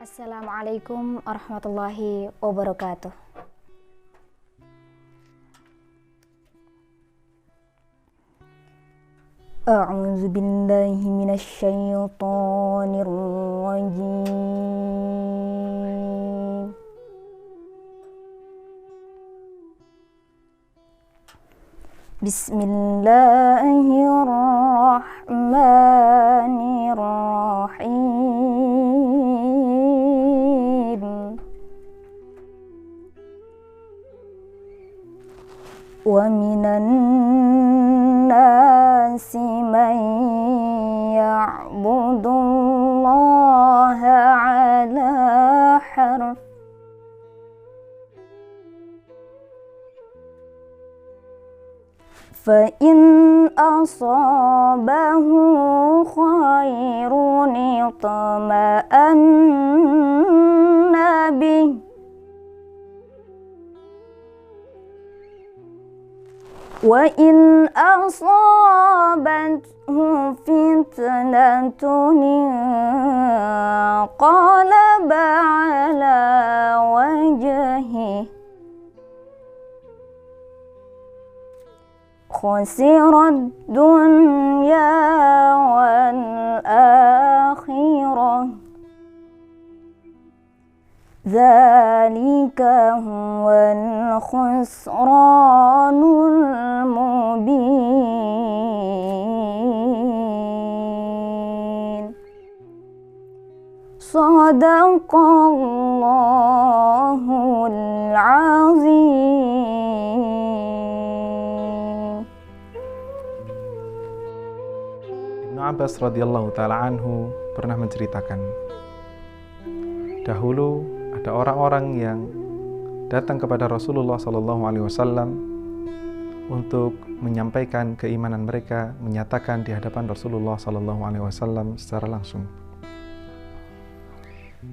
Assalamualaikum warahmatullahi wabarakatuh. A'udzu billahi minasy syaithanir rajim. Bismillahirrahmanirrahim. Wa minan nasi man ya'budullaha ala harf fa in asabahu khairun itma'anna bih wa in asabathu fitnatun qalaba ala wajhihi khasirat dunya wal akhirah dzalika huwal khusranul mubin. Shadaqallahul azim. Ibnu Abbas radhiyallahu ta'ala anhu pernah menceritakan, dahulu ada orang-orang yang datang kepada Rasulullah SAW untuk menyampaikan keimanan mereka, menyatakan di hadapan Rasulullah SAW secara langsung.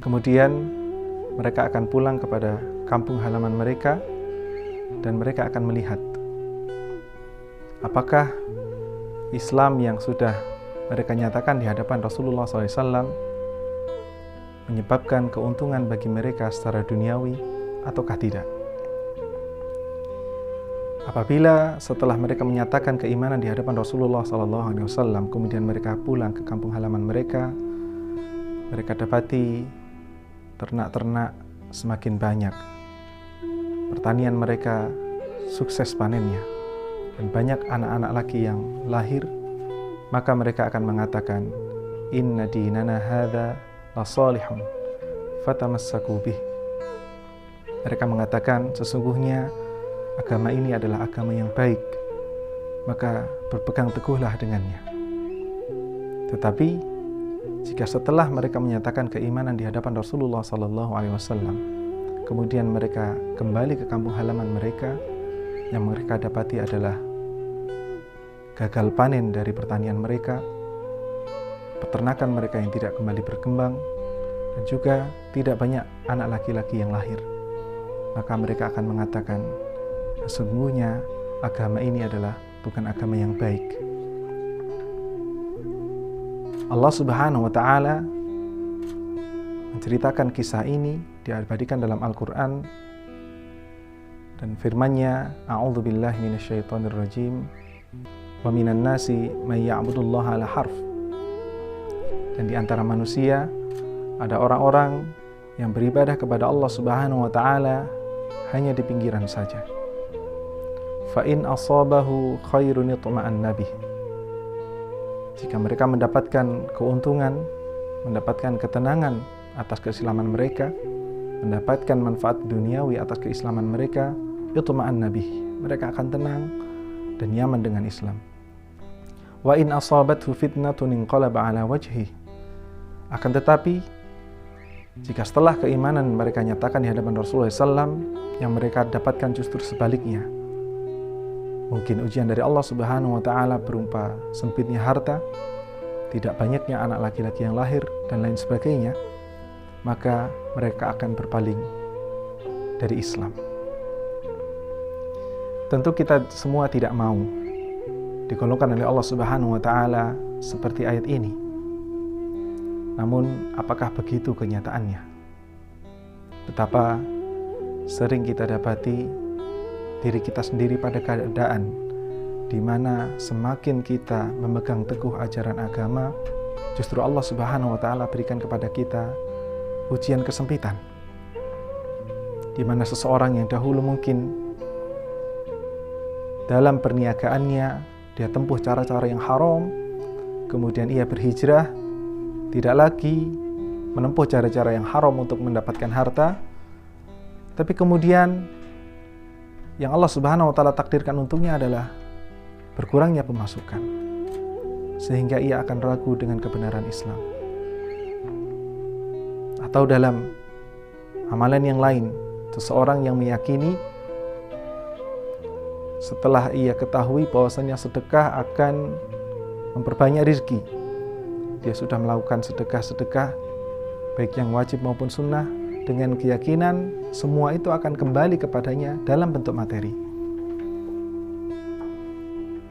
Kemudian mereka akan pulang kepada kampung halaman mereka dan mereka akan melihat apakah Islam yang sudah mereka nyatakan di hadapan Rasulullah SAW menyebabkan keuntungan bagi mereka secara duniawi ataukah tidak. Apabila setelah mereka menyatakan keimanan di hadapan Rasulullah SAW, kemudian mereka pulang ke kampung halaman mereka, mereka dapati ternak-ternak semakin banyak, pertanian mereka sukses panennya, dan banyak anak-anak laki yang lahir, maka mereka akan mengatakan, inna dinana hadha la salihun fatamassaku bih. Mereka mengatakan sesungguhnya agama ini adalah agama yang baik, maka berpegang teguhlah dengannya. Tetapi jika setelah mereka menyatakan keimanan di hadapan Rasulullah SAW, kemudian mereka kembali ke kampung halaman mereka, yang mereka dapati adalah gagal panen dari pertanian mereka, peternakan mereka yang tidak kembali berkembang, dan juga tidak banyak anak laki-laki yang lahir, maka mereka akan mengatakan, sesungguhnya agama ini adalah bukan agama yang baik. Allah Subhanahu wa Ta'ala menceritakan kisah ini, diabadikan dalam Al-Quran, dan firman-Nya, a'udzu billahi minasyaitonir rajim, wa minan nasi may ya'budullaha ala harf. Dan di antara manusia ada orang-orang yang beribadah kepada Allah Subhanahu wa Ta'ala hanya di pinggiran saja. Fa in asabahu khairun itma'anna bih. Jika mereka mendapatkan keuntungan, mendapatkan ketenangan atas keislaman mereka, mendapatkan manfaat duniawi atas keislaman mereka, itma'anna bih. Mereka akan tenang dan nyaman dengan Islam. Wa in asabathu fitnatun inqalaba ala wajhihi. Akan tetapi, jika setelah keimanan mereka nyatakan di hadapan Rasulullah SAW, yang mereka dapatkan justru sebaliknya. Mungkin ujian dari Allah Subhanahu wa Ta'ala berupa sempitnya harta, tidak banyaknya anak laki-laki yang lahir, dan lain sebagainya, maka mereka akan berpaling dari Islam. Tentu kita semua tidak mau digolongkan oleh Allah Subhanahu wa Ta'ala seperti ayat ini. Namun, apakah begitu kenyataannya? Betapa sering kita dapati diri kita sendiri pada keadaan di mana semakin kita memegang teguh ajaran agama, justru Allah Subhanahu wa Ta'ala berikan kepada kita ujian kesempitan, di mana seseorang yang dahulu mungkin dalam perniagaannya dia tempuh cara-cara yang haram, kemudian ia berhijrah, tidak lagi menempuh cara-cara yang haram untuk mendapatkan harta, tapi kemudian yang Allah Subhanahu wa Ta'ala takdirkan untuknya adalah berkurangnya pemasukan, sehingga ia akan ragu dengan kebenaran Islam. Atau dalam amalan yang lain, seseorang yang meyakini setelah ia ketahui bahwasanya sedekah akan memperbanyak rezeki, dia sudah melakukan sedekah-sedekah baik yang wajib maupun sunnah dengan keyakinan semua itu akan kembali kepadanya dalam bentuk materi.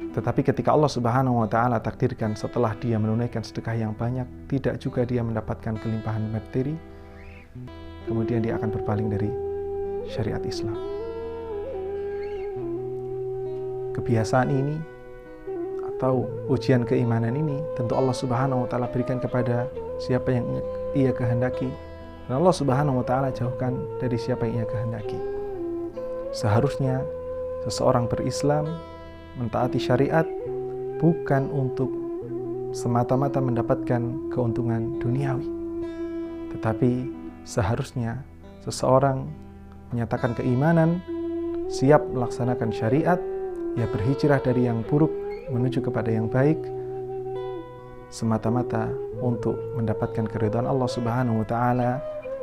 Tetapi ketika Allah Subhanahu wa Ta'ala takdirkan setelah dia menunaikan sedekah yang banyak, tidak juga dia mendapatkan kelimpahan materi, kemudian dia akan berpaling dari syariat Islam. Kebiasaan ini atau ujian keimanan ini tentu Allah Subhanahu wa Ta'ala berikan kepada siapa yang ia kehendaki, dan Allah Subhanahu wa Ta'ala jauhkan dari siapa yang ia kehendaki. Seharusnya seseorang berislam mentaati syariat bukan untuk semata-mata mendapatkan keuntungan duniawi, tetapi seharusnya seseorang menyatakan keimanan, siap melaksanakan syariat, ia berhijrah dari yang buruk menuju kepada yang baik, semata-mata untuk mendapatkan keridhaan Allah Subhanahu wa Ta'ala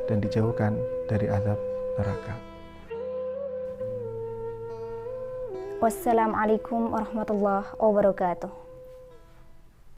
dan dijauhkan dari azab neraka. Wassalamualaikum warahmatullahi wabarakatuh.